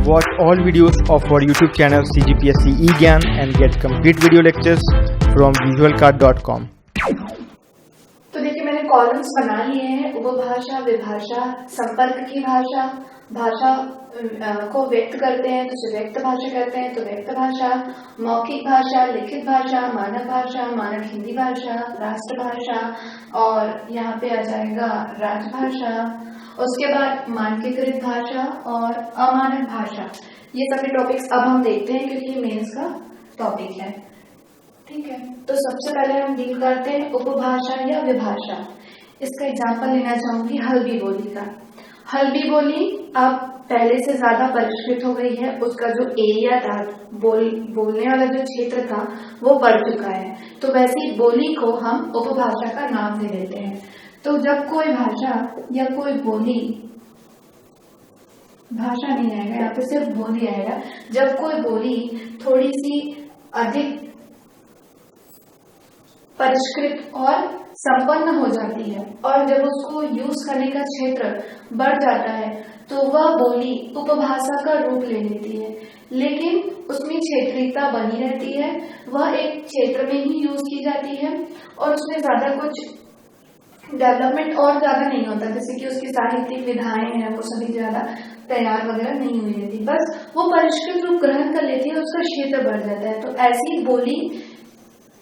Watch all videos of our YouTube channel CGPSC eGyan and get complete video lectures from visualcard.com. तो देखिए मैंने columns बना लिए हैं। उपभाषा, विभाषा, संपर्क की भाषा, भाषा को व्यक्त करते हैं तो उसे व्यक्त भाषा कहते हैं, तो व्यक्त भाषा, मौखिक भाषा, लिखित भाषा, मानक भाषा, मानक हिंदी भाषा, राष्ट्रभाषा और यहाँ पे आ जाएगा राजभाषा। उसके बाद मानकीकृत भाषा और अमानक भाषा। ये सभी टॉपिक्स अब हम देखते हैं क्योंकि ये मेंस का टॉपिक है। ठीक है, तो सबसे पहले हम डील करते हैं उपभाषा या विभाषा। इसका एग्जांपल लेना चाहूंगी हल्बी बोली का। हल्बी बोली अब पहले से ज्यादा परिष्कृत हो गई है। उसका जो एरिया था, बोलने वाला जो क्षेत्र था वो बढ़ चुका है। तो वैसी बोली को हम उपभाषा का नाम दे देते हैं। तो जब कोई भाषा या कोई बोली, भाषा नहीं आएगा यहाँ पे, सिर्फ बोली आएगा। जब कोई बोली थोड़ी सी अधिक परिष्कृत और संपन्न हो जाती है और जब उसको यूज करने का क्षेत्र बढ़ जाता है तो वह बोली उपभाषा का रूप ले लेती है, लेकिन उसमें क्षेत्रीयता बनी रहती है। वह एक क्षेत्र में ही यूज की जाती है और उसमें ज्यादा कुछ डेवलपमेंट और ज्यादा नहीं होता, जैसे कि उसकी साहित्यिक विधाएं हैं वो सभी ज्यादा तैयार वगैरह नहीं हुई रहती, बस वो परिष्कृत रूप ग्रहण कर लेती है, उसका क्षेत्र बढ़ जाता है। तो ऐसी बोली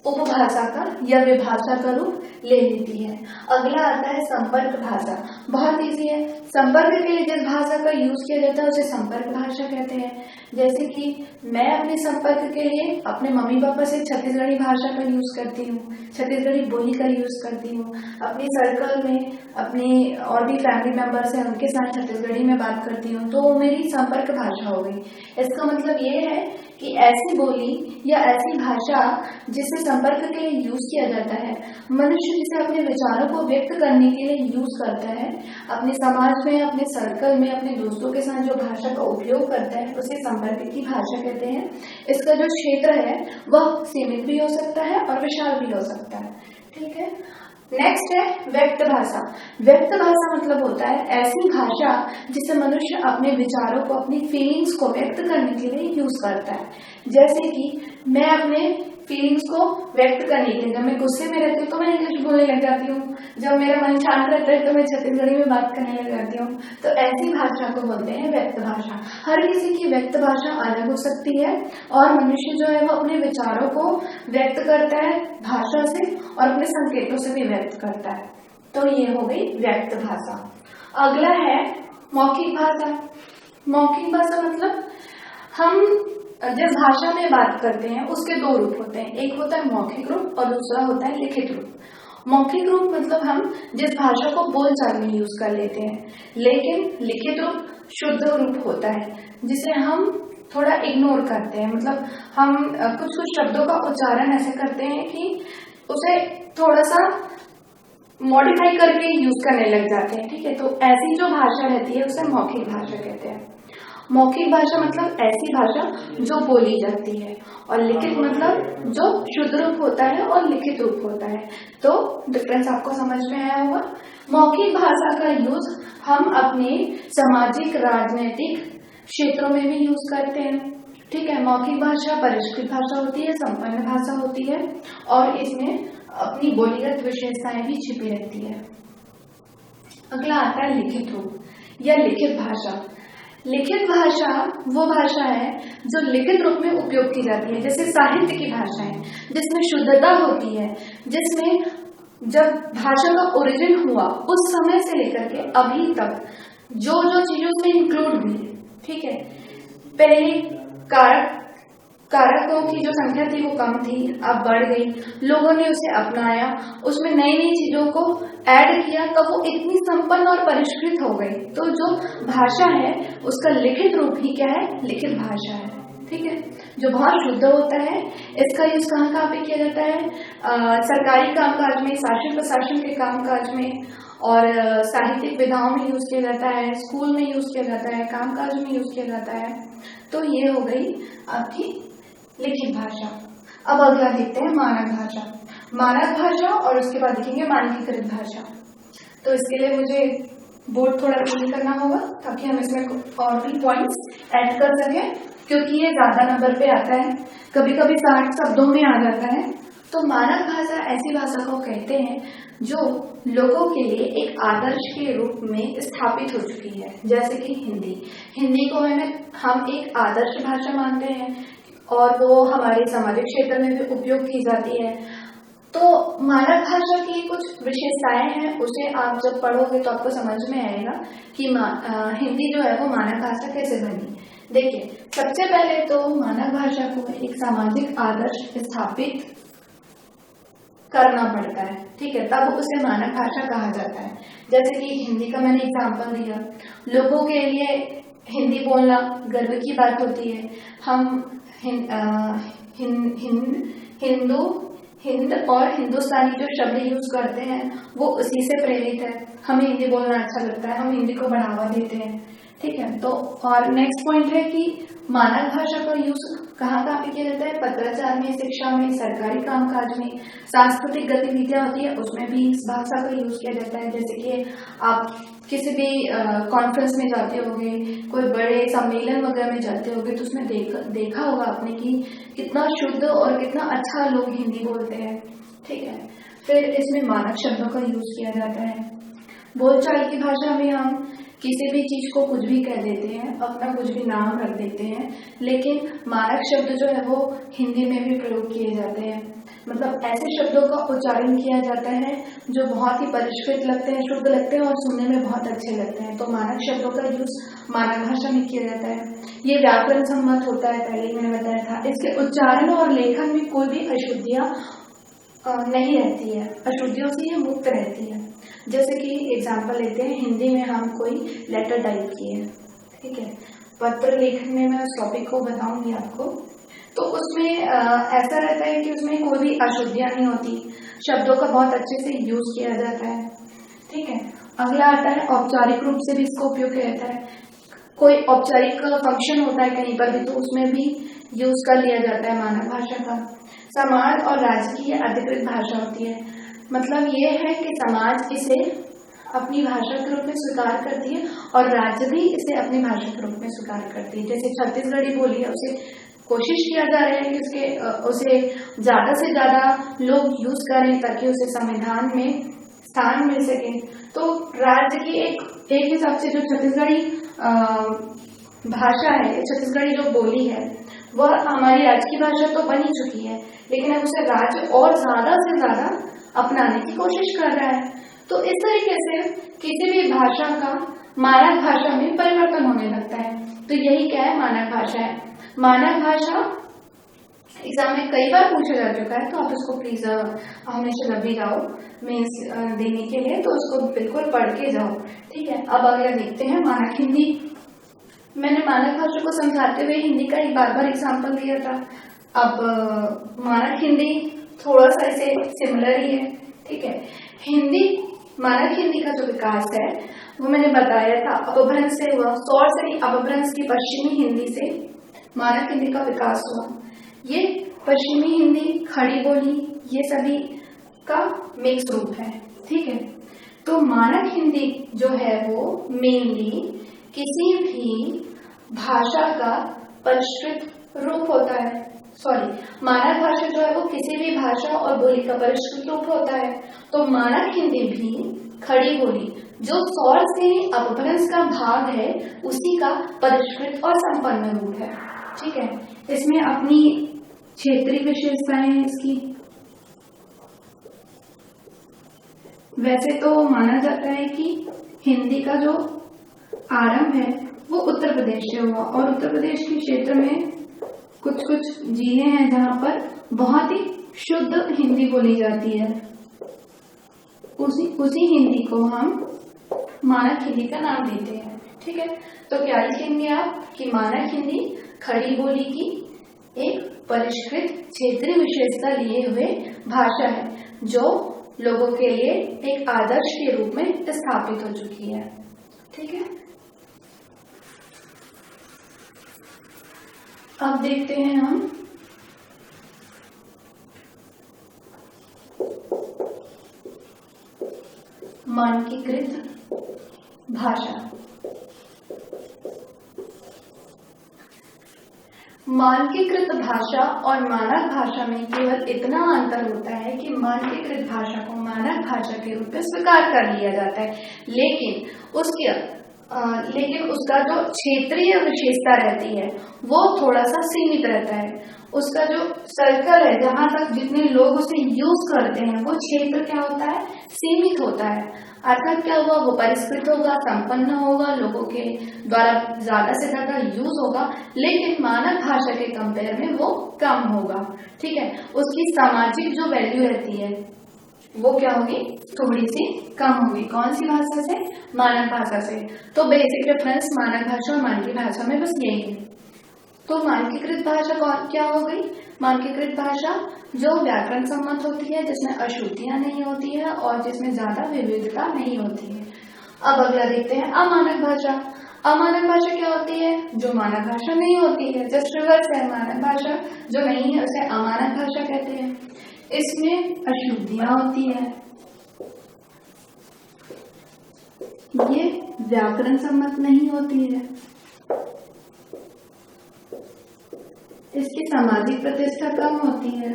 उपभाषा का या विभाषा का रूप ले लेती है। अगला आता है संपर्क भाषा। बहुत इजी है। संपर्क के लिए जिस भाषा का यूज किया जाता है उसे संपर्क भाषा कहते हैं। जैसे कि मैं अपने संपर्क के लिए अपने मम्मी पापा से छत्तीसगढ़ी भाषा का यूज करती हूँ, छत्तीसगढ़ी बोली का यूज करती हूँ। अपने सर्कल में अपने और भी फैमिली मेंबर्स हैं उनके साथ छत्तीसगढ़ी में बात करती हूँ, तो वो मेरी संपर्क भाषा हो गई। इसका मतलब ये है कि ऐसी बोली या ऐसी भाषा जिसे संपर्क के लिए यूज किया जाता है, मनुष्य जिसे अपने विचारों को व्यक्त करने के लिए यूज करता है, अपने समाज में, अपने सर्कल में, अपने दोस्तों के साथ जो भाषा का उपयोग करता है उसे संपर्क की भाषा कहते हैं। इसका जो क्षेत्र है वह सीमित भी हो सकता है और विशाल भी हो सकता है। ठीक है, नेक्स्ट है व्यक्त भाषा। व्यक्त भाषा मतलब होता है ऐसी भाषा जिसे मनुष्य अपने विचारों को, अपनी फीलिंग्स को व्यक्त करने के लिए यूज करता है। जैसे कि मैं अपने फीलिंग्स को व्यक्त करने के लिए, जब मैं गुस्से में रहती हूँ तो मैं इंग्लिश बोलने लग जाती हूँ, जब मेरा मन शांत रहता है तो मैं छत्तीसगढ़ी में बात करने लग जाती हूँ। तो ऐसी भाषा को बोलते हैं व्यक्त भाषा। हर किसी की व्यक्त भाषा अलग हो सकती है और मनुष्य जो है वो अपने विचारों को व्यक्त करता है भाषा से और अपने संकेतों से भी व्यक्त करता है। तो ये हो गई व्यक्त भाषा। अगला है मौखिक भाषा। मौखिक भाषा मतलब हम जिस भाषा में बात करते हैं उसके दो रूप होते हैं, एक होता है मौखिक रूप और दूसरा होता है लिखित रूप। मौखिक रूप मतलब हम जिस भाषा को बोलचाल में यूज कर लेते हैं, लेकिन लिखित रूप शुद्ध रूप होता है जिसे हम थोड़ा इग्नोर करते हैं। मतलब हम कुछ कुछ शब्दों का उच्चारण ऐसे करते हैं कि उसे थोड़ा सा मॉडिफाई करके यूज करने लग जाते हैं। ठीक है, तो ऐसी जो भाषा रहती है उसे मौखिक भाषा कहते हैं। मौखिक भाषा मतलब ऐसी भाषा जो बोली जाती है और लिखित मतलब जो शुद्ध रूप होता है और लिखित रूप होता है। तो डिफरेंस आपको समझ में आया होगा। मौखिक भाषा का यूज हम अपने सामाजिक, राजनीतिक क्षेत्रों में भी यूज करते हैं। ठीक है, मौखिक भाषा परिष्कृत भाषा होती है, संपन्न भाषा होती है और इसमें अपनी बोलीगत विशेषताएं भी छिपी रहती है। अगला आता है लिखित रूप या लिखित भाषा। लिखित भाषा वो भाषा है जो लिखित रूप में उपयोग की जाती है, जैसे साहित्य की भाषा है जिसमें शुद्धता होती है, जिसमें जब भाषा का ओरिजिन हुआ उस समय से लेकर के अभी तक जो जो चीजों में इंक्लूड हुई है। ठीक है, पहले कारकों की जो संख्या थी वो कम थी, अब बढ़ गई, लोगों ने उसे अपनाया, उसमें नई नई चीजों को ऐड किया, तब वो इतनी संपन्न और परिष्कृत हो गई। तो जो भाषा है उसका लिखित रूप ही क्या है? लिखित भाषा है। ठीक है, जो बहुत शुद्ध होता है। इसका यूज कहाँ पे किया जाता है? सरकारी कामकाज में, शासन प्रशासन के कामकाज में और साहित्यिक विधाओं में यूज किया जाता है, स्कूल में यूज किया जाता है, कामकाज में यूज किया जाता है। तो ये हो गई आपकी लिखित भाषा। अब अगला देखते हैं मानक भाषा। मानक भाषा और उसके बाद देखेंगे मानकीकृत भाषा। तो इसके लिए मुझे बोर्ड थोड़ा क्लीन करना होगा ताकि हम इसमें और भी पॉइंट्स ऐड कर सकें, क्योंकि ये ज्यादा नंबर पे आता है, कभी कभी 60 शब्दों में आ जाता है। तो मानक भाषा ऐसी भाषा को कहते हैं जो लोगों के लिए एक आदर्श के रूप में स्थापित हो चुकी है। जैसे कि हिंदी को हम एक आदर्श भाषा मानते हैं और वो हमारे सामाजिक क्षेत्र में भी उपयोग की जाती है। तो मानक भाषा की कुछ विशेषताएं हैं, उसे आप जब पढ़ोगे तो आपको समझ में आएगा कि हिंदी जो है वो मानक भाषा कैसे बनी। देखिए, सबसे पहले तो मानक भाषा को एक सामाजिक आदर्श स्थापित करना पड़ता है, ठीक है, तब उसे मानक भाषा कहा जाता है। जैसे कि हिंदी का मैंने एग्जाम्पल दिया, लोगों के लिए हिंदी बोलना गर्व की बात होती है। हम हिंद और हिंदुस्तानी जो शब्द यूज करते हैं वो उसी से प्रेरित है। हमें हिंदी बोलना अच्छा लगता है, हम हिंदी को बढ़ावा देते हैं, ठीक है। तो और नेक्स्ट पॉइंट है कि मानक भाषा का यूज कहाँ पे किया जाता है? पत्राचार में, शिक्षा में, सरकारी कामकाज में, सांस्कृतिक गतिविधियां होती है उसमें भी इस भाषा का यूज किया जाता है। जैसे कि आप किसी भी कॉन्फ्रेंस में जाते होंगे, कोई बड़े सम्मेलन वगैरह में जाते होंगे, तो उसमें देखा होगा आपने कि कितना शुद्ध और कितना अच्छा लोग हिंदी बोलते हैं, ठीक है। फिर इसमें मानक शब्दों का यूज किया जाता है। बोलचाल की भाषा में हम किसी भी चीज को कुछ भी कह देते हैं, अपना कुछ भी नाम रख देते हैं, लेकिन मानक शब्द जो है वो हिंदी में भी प्रयोग किए जाते हैं। मतलब ऐसे शब्दों का उच्चारण किया जाता है जो बहुत ही परिष्कृत लगते हैं, शुद्ध लगते हैं और सुनने में बहुत अच्छे लगते हैं। तो मानक शब्दों का यूज मानक भाषा में किया जाता है। ये व्याकरण सम्मत होता है, पहले ही मैंने बताया था। इसके उच्चारण और लेखन में कोई भी अशुद्धियां नहीं रहती है, अशुद्धियों से ये मुक्त रहती है। जैसे कि एग्जाम्पल लेते हैं, हिंदी में हम कोई लेटर टाइप किए, ठीक है, पत्र लेखन में मैं उस टॉपिक को बताऊंगी आपको। तो उसमें ऐसा रहता है कि उसमें कोई भी अशुद्धियां नहीं होती, शब्दों का बहुत अच्छे से यूज किया जाता है, ठीक है। अगला आता है औपचारिक रूप से भी इसका उपयोग किया जाता है। कोई औपचारिक फंक्शन होता है कहीं पर भी, तो उसमें भी यूज कर लिया जाता है मानक भाषा का। समाज और राज्य की अधिकृत भाषा होती है। मतलब ये है कि समाज इसे अपनी भाषा के रूप में स्वीकार करती है और राज्य भी इसे अपनी भाषा के रूप में स्वीकार करती है। जैसे छत्तीसगढ़ी बोली है, उसे कोशिश किया जा रहा है कि उसे ज्यादा से ज्यादा लोग यूज करें ताकि उसे संविधान में स्थान मिल सके। तो राज्य की एक हिसाब से जो छत्तीसगढ़ी भाषा है, छत्तीसगढ़ी जो बोली है, वह हमारी राज्य की भाषा तो बन ही चुकी है, लेकिन अब उसे राज्य और ज्यादा से ज्यादा अपनाने की कोशिश कर रहा है। तो इस तरीके से किसी भी भाषा का मानक भाषा में परिवर्तन होने लगता है। तो यही क्या है? मानक भाषा है। मानक भाषा एग्जाम में कई बार पूछा जा चुका है, तो आप इसको प्लीज हमेशा जब भी जाओ मेंस देने के लिए तो उसको बिल्कुल पढ़ के जाओ, ठीक है। अब अगला देखते हैं मानक हिंदी। मैंने मानक भाषा को समझाते हुए हिंदी का एक बार एग्जाम्पल दिया था। अब मानक हिंदी थोड़ा सा इसे सिमिलर ही है, ठीक है। मानक हिंदी का जो विकास है वो मैंने बताया था अपभ्रंश से हुआ। सौर से अपभ्रंश की पश्चिमी हिंदी से मानक हिंदी का विकास हुआ। ये पश्चिमी हिंदी, खड़ी बोली, ये सभी का मिक्स रूप है, ठीक है। तो मानक हिंदी जो है वो मेनली किसी भी भाषा का परिष्कृत रूप होता है। मानक भाषा जो है वो किसी भी भाषा और बोली का परिष्कृत रूप होता है। तो मानक हिंदी भी खड़ी बोली जो सौर से अपभ्रंश का भाग है उसी का परिष्कृत और संपन्न रूप है, ठीक है। इसमें अपनी क्षेत्रीय विशेषताएं हैं इसकी। वैसे तो माना जाता है कि हिंदी का जो आरंभ है वो उत्तर प्रदेश से हुआ और उत्तर प्रदेश के क्षेत्र में कुछ जिले हैं जहां पर बहुत ही शुद्ध हिंदी बोली जाती है। उसी हिंदी को हम मानक हिंदी का नाम देते हैं, ठीक है। तो क्या लिखेंगे आप कि मानक हिंदी खड़ी बोली की एक परिष्कृत क्षेत्रीय विशेषता लिए हुए भाषा है जो लोगों के लिए एक आदर्श के रूप में स्थापित हो चुकी है, ठीक है। अब देखते हैं हम मानकीकृत मानकीकृत भाषा और मानक भाषा में केवल इतना अंतर होता है कि मानकीकृत भाषा को मानक भाषा के रूप में स्वीकार कर लिया जाता है, लेकिन उसका जो क्षेत्रीय विशेषता रहती है वो थोड़ा सा सीमित रहता है। उसका जो सर्कल है, जहां तक जितने लोग उसे यूज करते हैं, वो क्षेत्र क्या होता है, सीमित होता है। अर्थात क्या होगा, वो परिष्कृत होगा, संपन्न होगा, लोगों के द्वारा ज्यादा से ज्यादा यूज होगा, लेकिन मानक भाषा के कंपेयर में वो कम होगा। ठीक है, उसकी सामाजिक जो वैल्यू रहती है वो क्या होगी, थोड़ी सी कम होगी। कौन सी भाषा से, मानक भाषा से। तो बेसिक डिफरेंस मानक भाषा और मानकी भाषा में बस यही है। तो मानकीकृत भाषा क्या हो गई, मानकीकृत भाषा जो व्याकरण सम्मत होती है, जिसमें अशुद्धियां नहीं होती है और जिसमें ज्यादा विविधता नहीं होती है। अब अगला देखते हैं अमानक भाषा। अमानक भाषा क्या होती है, जो मानक भाषा नहीं होती है, जस्ट रिवर्स है। मानक भाषा जो नहीं है उसे अमानक भाषा कहते हैं। इसमें अशुद्धियां होती है, ये व्याकरण सम्मत नहीं होती है, इसकी सामाजिक प्रतिष्ठा कम होती है,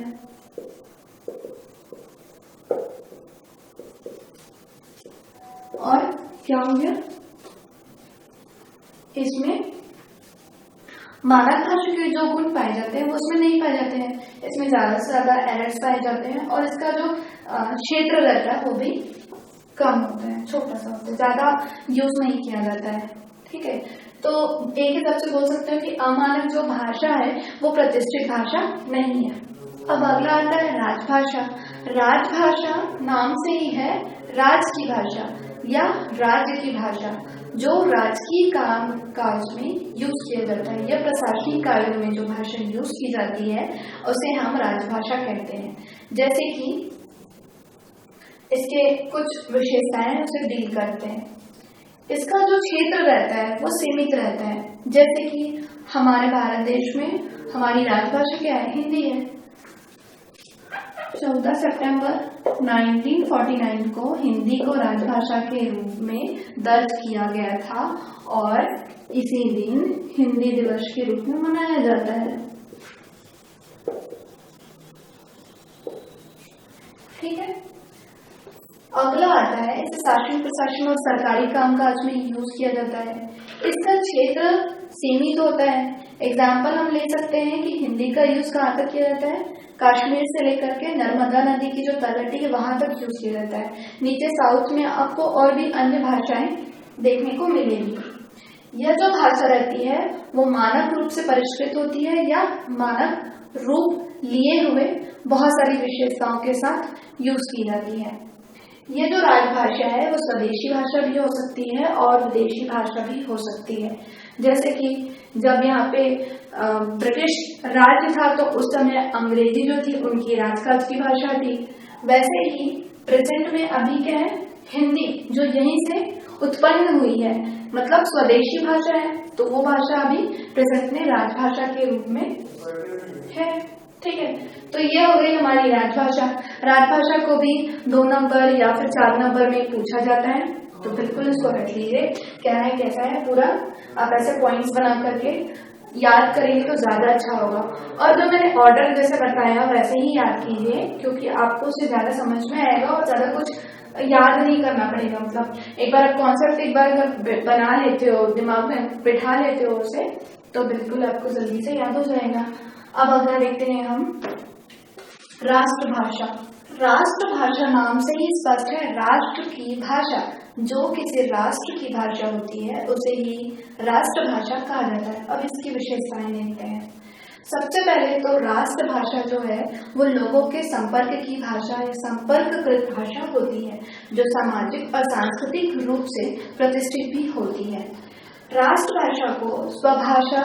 और क्या हो गया, इसमें मानक भाषा के जो गुण पाए जाते हैं वो उसमें नहीं पाए जाते हैं। इसमें ज्यादा से ज्यादा एरर्स पाए जाते हैं और इसका जो क्षेत्र रहता है वो भी कम होता है, छोटा सा होता है, ज्यादा यूज नहीं किया जाता है। ठीक है, तो एक हिसाब से बोल सकते हैं कि अमानक जो भाषा है वो प्रतिष्ठित भाषा नहीं है। अब अगला आता है राजभाषा। राजभाषा नाम से ही है राज की भाषा या राज्य की भाषा, जो राजकीय काम काज में यूज किया जाता है या प्रशासनिक कार्यों में जो भाषा यूज की जाती है उसे हम राजभाषा कहते हैं। जैसे कि इसके कुछ विशेषताएं उसे डील करते हैं। इसका जो क्षेत्र रहता है वो सीमित रहता है। जैसे कि हमारे भारत देश में हमारी राजभाषा क्या है, हिंदी है। 14 सितंबर 1949 को हिंदी को राजभाषा के रूप में दर्ज किया गया था और इसी दिन हिंदी दिवस के रूप में मनाया जाता है। ठीक है, अगला आता है इसे शासन प्रशासन और सरकारी कामकाज में यूज किया जाता है। इसका क्षेत्र सीमित होता है। एग्जाम्पल हम ले सकते हैं कि हिंदी का यूज कहाँ तक किया जाता है, कश्मीर से लेकर के नर्मदा नदी की जो तलहटी है वहां तक यूज किया जाता है। नीचे साउथ में आपको और भी अन्य भाषाएं देखने को मिलेगी। यह जो भाषा रहती है वो मानक रूप से परिष्कृत होती है या मानक रूप लिए हुए बहुत सारी विशेषताओं के साथ यूज की जाती है। ये जो राजभाषा है वो स्वदेशी भाषा भी हो सकती है और विदेशी भाषा भी हो सकती है। जैसे कि जब यहाँ पे ब्रिटिश राज्य था तो उस समय अंग्रेजी जो थी उनकी राजकाज की भाषा थी। वैसे ही प्रेजेंट में अभी क्या है, हिंदी जो यहीं से उत्पन्न हुई है, मतलब स्वदेशी भाषा है, तो वो भाषा अभी प्रेजेंट में राजभाषा के रूप में है। ठीक है, तो ये हो गई हमारी राजभाषा। राजभाषा को भी 2 नंबर या फिर 4 नंबर में पूछा जाता है, तो बिल्कुल इसको रख लीजिए, क्या है कैसा है पूरा आप ऐसे पॉइंट्स बना करके याद करेंगे तो ज्यादा अच्छा होगा। और जो मैंने ऑर्डर जैसे बताया वैसे ही याद कीजिए, क्योंकि आपको उससे ज्यादा समझ में आएगा और ज्यादा कुछ याद नहीं करना पड़ेगा। मतलब एक बार आप कॉन्सेप्ट एक बार अगर बना लेते हो, दिमाग में बिठा लेते हो उसे, तो बिल्कुल आपको जल्दी से याद हो जाएगा। अब अगला देखते हैं हम राष्ट्रभाषा। राष्ट्रभाषा नाम से ही स्पष्ट है, राष्ट्र की भाषा। जो किसी राष्ट्र की भाषा होती है उसे ही राष्ट्रभाषा कहा जाता है। अब इसकी विशेषताएं देखते हैं। सबसे पहले तो राष्ट्रभाषा जो है वो लोगों के संपर्क की भाषा या संपर्ककृत भाषा होती है, जो सामाजिक और सांस्कृतिक रूप से प्रतिष्ठित भी होती है। राष्ट्रभाषा को स्वभाषा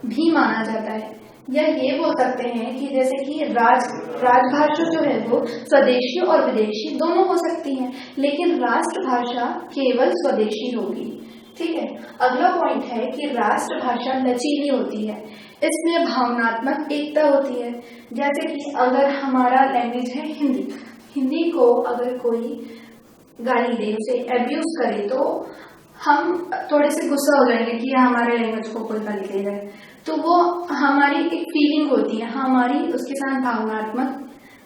भी माना जाता है, या ये बोल सकते हैं कि जैसे कि राजभाषा जो है वो स्वदेशी और विदेशी दोनों हो सकती हैं, लेकिन राष्ट्रभाषा केवल स्वदेशी होगी। ठीक है, अगला पॉइंट है कि राष्ट्रभाषा लचीली होती है, इसमें भावनात्मक एकता होती है। जैसे कि अगर हमारा लैंग्वेज है हिंदी, हिंदी को अगर कोई गाली दे, उसे एब्यूज करे, तो हम थोड़े से गुस्सा हो जाएंगे कि हमारे लैंग्वेज को कोई गलत ले जाए, तो वो हमारी एक फीलिंग होती है, हमारी उसके साथ भावनात्मक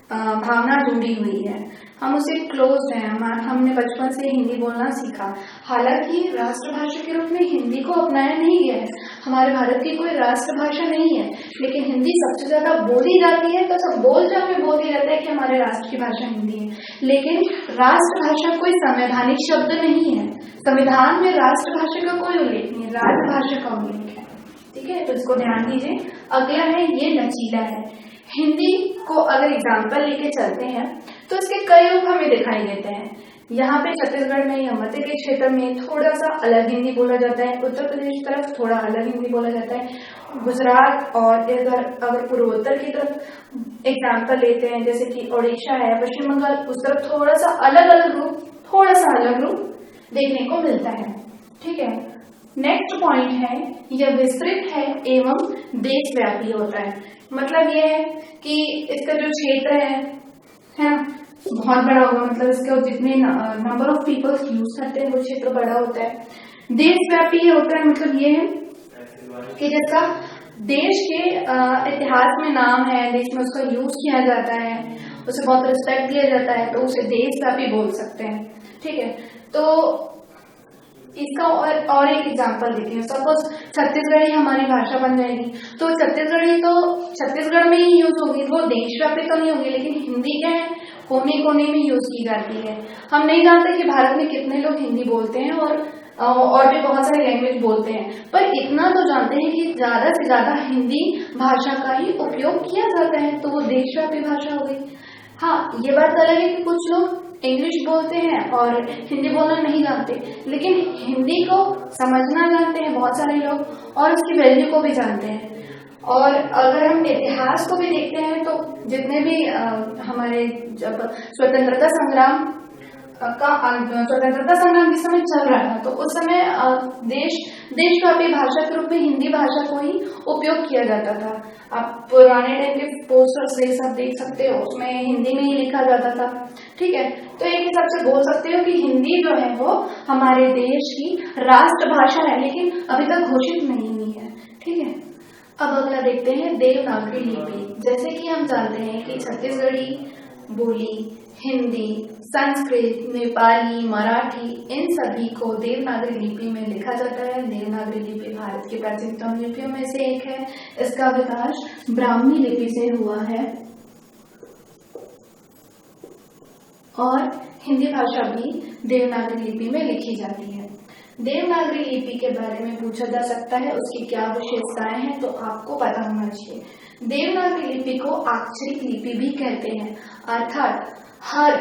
भावना जुड़ी हुई है, हम उसे क्लोज हैं, हमने बचपन से हिंदी बोलना सीखा। हालांकि राष्ट्रभाषा के रूप में हिंदी को अपनाया नहीं गया है, हमारे भारत की कोई राष्ट्रभाषा नहीं है, लेकिन हिंदी सबसे ज्यादा बोली जाती है, तो सब बोलचाल में बोलते रहते हैं कि हमारे राष्ट्र की भाषा हिंदी है, लेकिन राष्ट्रभाषा कोई संवैधानिक शब्द नहीं है, संविधान में राष्ट्रभाषा का कोई उल्लेख नहीं है, राजभाषा का उल्लेख है। ठीक है, तो इसको ध्यान दीजिए। अगला है ये लचीला है। हिंदी को अगर एग्जाम्पल लेके चलते हैं तो इसके कई रूप हमें दिखाई देते हैं। यहाँ पे छत्तीसगढ़ में या मध्य के क्षेत्र में थोड़ा सा अलग हिंदी बोला जाता है, उत्तर प्रदेश की तरफ थोड़ा अलग हिंदी बोला जाता है, गुजरात और अगर पूर्वोत्तर की तरफ एग्जाम्पल लेते हैं जैसे कि उड़ीसा है, पश्चिम बंगाल, उस तरफ थोड़ा सा अलग रूप देखने को मिलता है। ठीक है, नेक्स्ट पॉइंट है यह विस्तृत है एवं देशव्यापी होता है। मतलब ये है कि इसका जो क्षेत्र है ना, बहुत बड़ा होगा, मतलब इसके जितने नंबर ऑफ पीपल्स यूज करते हैं वो क्षेत्र बड़ा होता है। देशव्यापी होता है, मतलब ये है कि जैसा देश के इतिहास में नाम है, देश में उसका यूज किया जाता है, उसे बहुत रिस्पेक्ट दिया जाता है, तो उसे देशव्यापी बोल सकते हैं। ठीक है, तो इसका और एक एग्जांपल देते हैं। सपोज छत्तीसगढ़ी हमारी भाषा बन जाएगी, तो छत्तीसगढ़ी तो छत्तीसगढ़ में ही यूज होगी, वो देशव्यापी तो नहीं होगी, लेकिन हिंदी क्या है, कोने कोने में यूज की जाती है। हम नहीं जानते कि भारत में कितने लोग हिंदी बोलते हैं और भी बहुत सारे लैंग्वेज बोलते हैं, पर इतना तो जानते हैं कि ज्यादा से ज्यादा हिंदी भाषा का ही उपयोग किया जाता है, तो वो देशव्यापी भाषा हो गई। हाँ, ये बात अलग है कि कुछ लोग इंग्लिश बोलते हैं और हिंदी बोलना नहीं जानते, लेकिन हिंदी को समझना जानते हैं बहुत सारे लोग और उसकी वैल्यू को भी जानते हैं। और अगर हम इतिहास को भी देखते हैं तो जितने भी हमारे जब स्वतंत्रता संग्राम के समय चल रहा था, तो उस समय देशव्यापी भाषा के रूप में हिंदी भाषा को ही उपयोग किया जाता था। आप पुराने टाइम के पोस्टर्स ये सब देख सकते हो, उसमें हिंदी में ही लिखा जाता था। ठीक है, तो एक हिसाब से बोल सकते हो कि हिंदी जो है वो हमारे देश की राष्ट्रभाषा है, लेकिन अभी तक घोषित नहीं हुई है। ठीक है, अब अगला देखते हैं देवनागरी लिपि। जैसे कि हम जानते हैं कि छत्तीसगढ़ी बोली, हिंदी, संस्कृत, नेपाली, मराठी, इन सभी को देवनागरी लिपि में लिखा जाता है। देवनागरी लिपि भारत की प्राचीनतम लिपियों में से एक है। इसका विकास ब्राह्मी लिपि से हुआ है और हिंदी भाषा भी देवनागरी लिपि में लिखी जाती है। देवनागरी लिपि के बारे में पूछा जा सकता है, उसकी क्या विशेषताएं हैं, तो आपको पता होना चाहिए। देवनागरी लिपि को अक्षरिक लिपि भी कहते हैं, अर्थात हर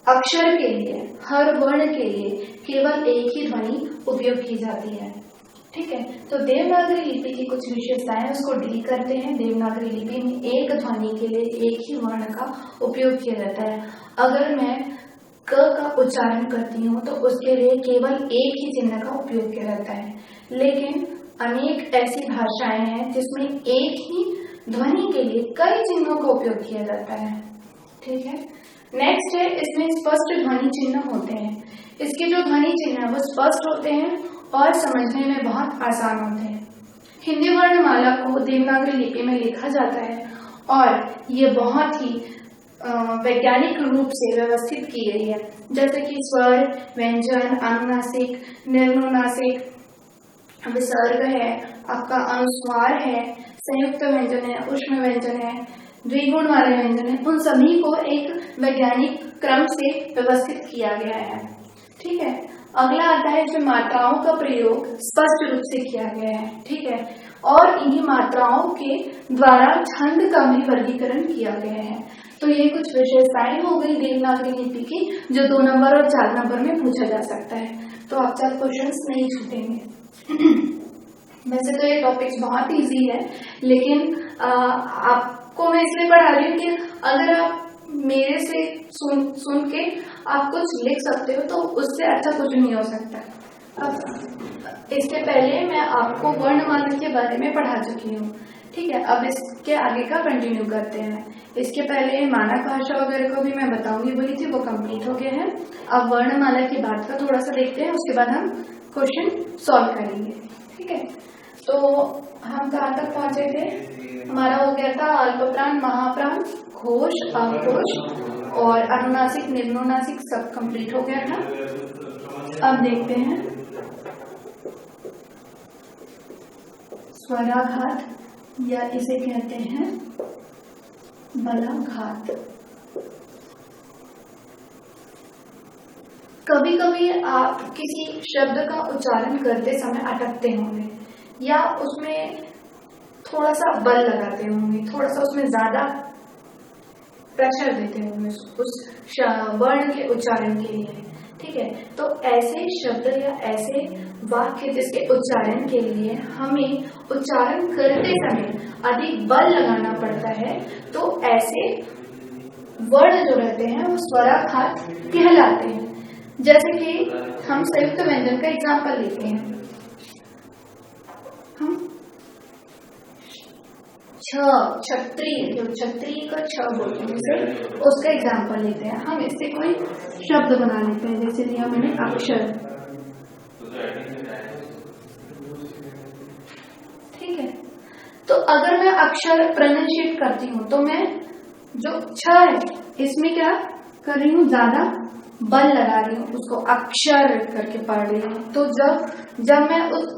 अक्षर के लिए, हर वर्ण के लिए केवल एक ही ध्वनि उपयोग की जाती है। ठीक है, तो देवनागरी लिपि की कुछ विशेषताएं उसको डील करते हैं। देवनागरी लिपि में एक ध्वनि के लिए एक ही वर्ण का उपयोग किया जाता है। अगर मैं क का उच्चारण करती हूँ तो उसके लिए केवल एक ही चिन्ह का उपयोग किया जाता है, लेकिन अनेक ऐसी भाषाएं हैं जिसमें एक ही ध्वनि के लिए कई चिन्हों का उपयोग किया जाता है। ठीक है, नेक्स्ट है इसमें स्पष्ट ध्वनि चिन्ह होते हैं। इसके जो ध्वनि चिन्ह है वो स्पष्ट होते हैं और समझने में बहुत आसान होते हैं। हिंदी वर्णमाला को देवनागरी लिपि में लिखा जाता है और ये बहुत ही वैज्ञानिक रूप से व्यवस्थित की गई है, जैसे कि स्वर, व्यंजन, अनुनासिक, निर्नुनासिक, विसर्ग है, आपका अनुस्वार है, संयुक्त व्यंजन है, ऊष्म व्यंजन है, द्विगुण वाले व्यंजन है, उन सभी को एक वैज्ञानिक क्रम से व्यवस्थित किया गया है। ठीक है, अगला आता है इसमें मात्राओं का प्रयोग स्पष्ट रूप से किया गया है। ठीक है, और इन्हीं मात्राओं के द्वारा छंद का भी वर्गीकरण किया गया है। तो ये कुछ विशेषताएं हो गई देवनागरी लिपि की, जो 2 नंबर और 4 नंबर में पूछा जा सकता है, तो आपसे क्वेश्चंस नहीं छूटेंगे। वैसे तो ये टॉपिक्स बहुत इजी है, लेकिन आपको मैं इसलिए पढ़ा रही हूँ कि अगर आप मेरे से सुन के आप कुछ लिख सकते हो तो उससे अच्छा कुछ नहीं हो सकता। अब इसके पहले मैं आपको वर्णमाला के बारे में पढ़ा चुकी हूँ। ठीक है, अब इसके आगे का कंटिन्यू करते हैं। इसके पहले मानक भाषा वगैरह को भी मैं बताऊंगी, बोली थी, वो कंप्लीट हो गया है। अब वर्णमाला की बात का थोड़ा सा देखते हैं, उसके बाद हम क्वेश्चन सॉल्व करेंगे। ठीक है, तो हम कहाँ तक पहुंचे थे? हमारा हो गया था अल्पप्राण, महाप्राण, घोष, अपघोष और अनुनासिक, निम्नोनासिक सब कंप्लीट हो गया था। अब देखते हैं स्वराघात या इसे कहते हैं बलाघात। कभी कभी आप किसी शब्द का उच्चारण करते समय अटकते होंगे या उसमें थोड़ा सा बल लगाते होंगे, थोड़ा सा उसमें ज्यादा प्रेशर देते होंगे उस वर्ण के उच्चारण के लिए। ठीक है, तो ऐसे शब्द या ऐसे वाक्य जिसके उच्चारण के लिए हमें उच्चारण करते समय अधिक बल लगाना पड़ता है, तो ऐसे वर्ण जो रहते हैं वो स्वराघात कहलाते हैं। जैसे कि हम संयुक्त व्यंजन का एग्जाम्पल लेते हैं, हम छत्री का छ बोलते हैं, जैसे उसका एग्जाम्पल लेते हैं। हम इससे कोई शब्द बना लेते हैं, जैसे लिया मैंने अक्षर। ठीक है, तो अगर मैं अक्षर प्रोनाउंशिएट करती हूँ तो मैं जो छ है इसमें क्या कर रही हूँ, ज्यादा बल लगा रही हूँ, उसको अक्षर करके पढ़ रही हूँ। तो जब मैं उस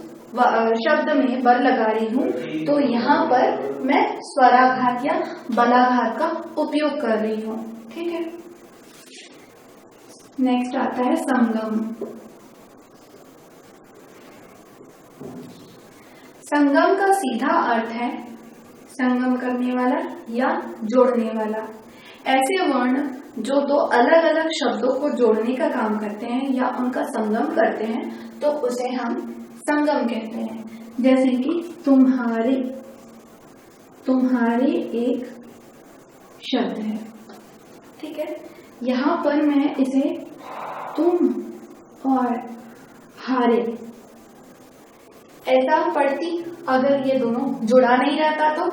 शब्द में बल लगा रही हूँ तो यहाँ पर मैं स्वराघात या बलाघात का उपयोग कर रही हूँ। ठीक है, नेक्स्ट आता है संगम। संगम का सीधा अर्थ है संगम करने वाला या जोड़ने वाला। ऐसे वर्ण जो दो अलग अलग शब्दों को जोड़ने का काम करते हैं या उनका संगम करते हैं तो उसे हम संगम कहते हैं। जैसे कि तुम्हारे, तुम्हारे एक शब्द है। ठीक है, यहाँ पर मैं इसे तुम और हारे ऐसा पढ़ती अगर ये दोनों जुड़ा नहीं रहता तो,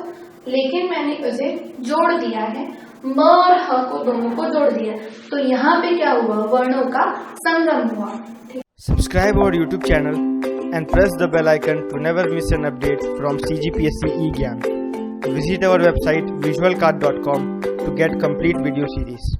लेकिन मैंने उसे जोड़ दिया है, म और ह को दोनों को जोड़ दिया, तो यहाँ पे क्या हुआ, वर्णों का संगम हुआ। Subscribe our YouTube channel and press the bell icon to never miss an update from CGPSC eGyan. Visit our website visualcard.com to get complete video series.